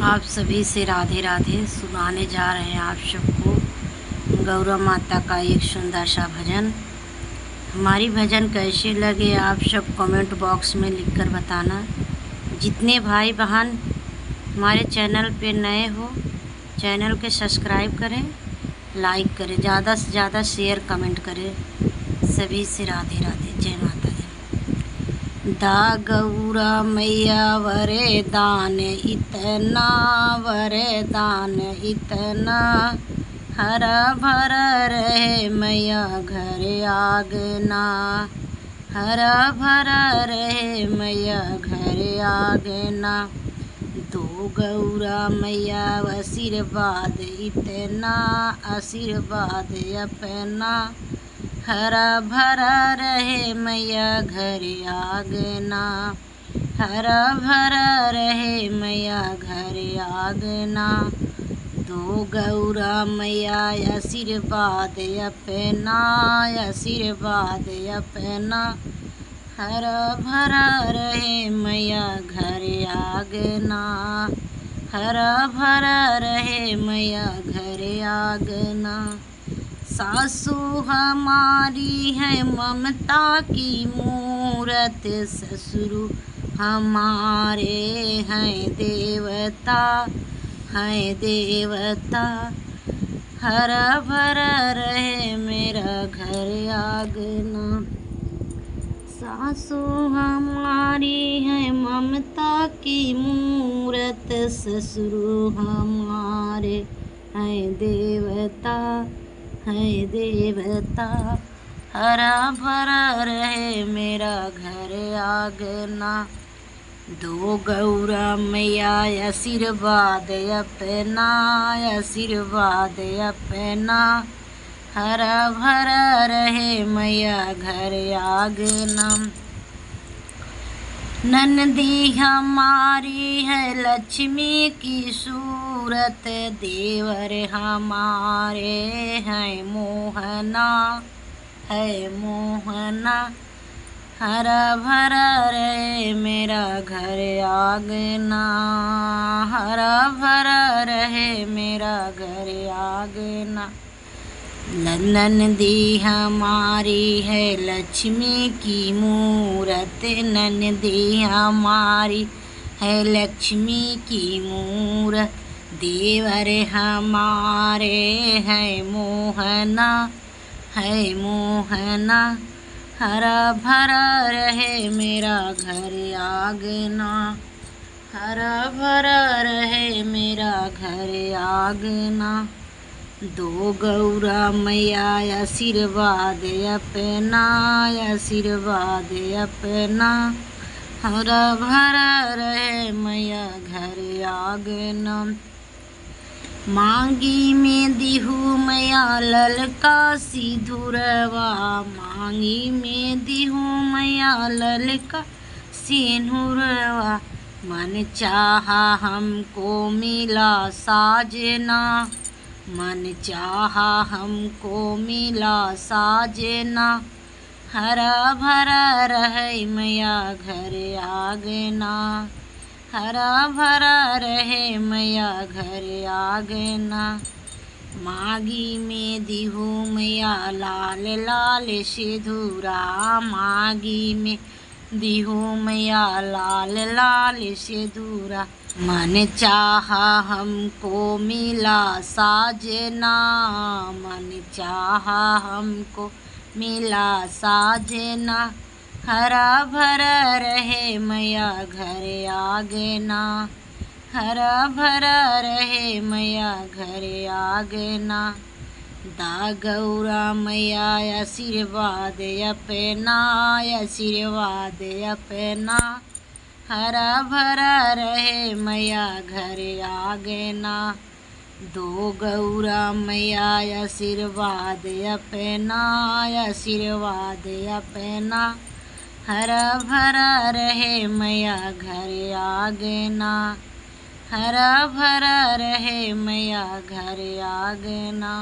आप सभी से राधे राधे सुनाने जा रहे हैं आप सबको गौरा माता का एक सुंदर सा भजन। हमारी भजन कैसे लगे आप सब कमेंट बॉक्स में लिखकर बताना। जितने भाई बहन हमारे चैनल पे नए हो चैनल के सब्सक्राइब करें, लाइक करें, ज़्यादा से ज़्यादा शेयर कमेंट करें। सभी से राधे राधे, जय माता दी। दा गौरा मैया वरदान इतना, वरदान इतना, हरा भरा रहे मैया घर आंगना, हरा भरा रहे मैया घर आंगना। दो गौरा मैया आशीर्वाद इतना, आशीर्वाद अपना, हरा भरा रहे मैया घर आंगना, हरा भरा रहे मैया घर आंगना। दो गौरा मैया आशीर्वाद अपना, आशीर्वाद अपना, हरा भरा रहे मैया घर आंगना, हरा भरा रहे मैया घर आंगना। सासू हमारी है ममता की मूरत, ससुर हमारे हैं देवता, हैं देवता, हरा भरा रहे मेरा घर आंगना। सासू हमारी है ममता की मूरत, ससुर हमारे हैं देवता, है देवता, हरा भरा रहे मेरा घर आंगना। दो गौरा मैया आशीर्वाद अपना, आशीर्वाद अपना, हरा भरा रहे मैया घर आंगना। नंदी हमारी है लक्ष्मी की सूरत, देवर हमारे हैं मोहना, है मोहना, हरा भरा रहे मेरा घर आंगना, हरा भरा रहे मेरा घर आंगना। नंदी हमारी है लक्ष्मी की मूरत, नंदी हमारी है लक्ष्मी की मूरत, देवर हमारे हैं मोहना, है मोहना, हरा भरा रहे मेरा घर आंगना, हरा भरा रहे मेरा घर आंगना। दो गौरा मैया आशीर्वाद अपना, आशीर्वाद अपना, हरा भरा रहे मैया घर आंगना। मांगी में दिहू मैया ललका सिंदूरवा, मांगी में दिहू मैया ललका सिंदूरवा, मन चाहा हमको मिला साजना, मन चाहा हमको मिला साजना, हरा भरा रहे मैया घर आंगना, हरा भरा रहे मैया घर आंगना। मांगी में दिहू मैया लाल लाल सिंदूरा, मांगी में दिहू मैया लाल लाल सिंदूरा, मन चाहा हमको मिला साजना, मन चाहा हमको मिला साजना, हरा भरा रहे मैया घर आंगना, हरा भरा रहे मैया घर आंगना। दा गौरा मैया आशीर्वाद अपना, आशीर्वाद अपना, हरा भरा रहे मैया घर आंगना। दो गौरा मैया आशीर्वाद अपना, आशीर्वाद अपना, हरा भरा रहे मैया घर आंगना, हरा भरा रहे मैया घर आंगना।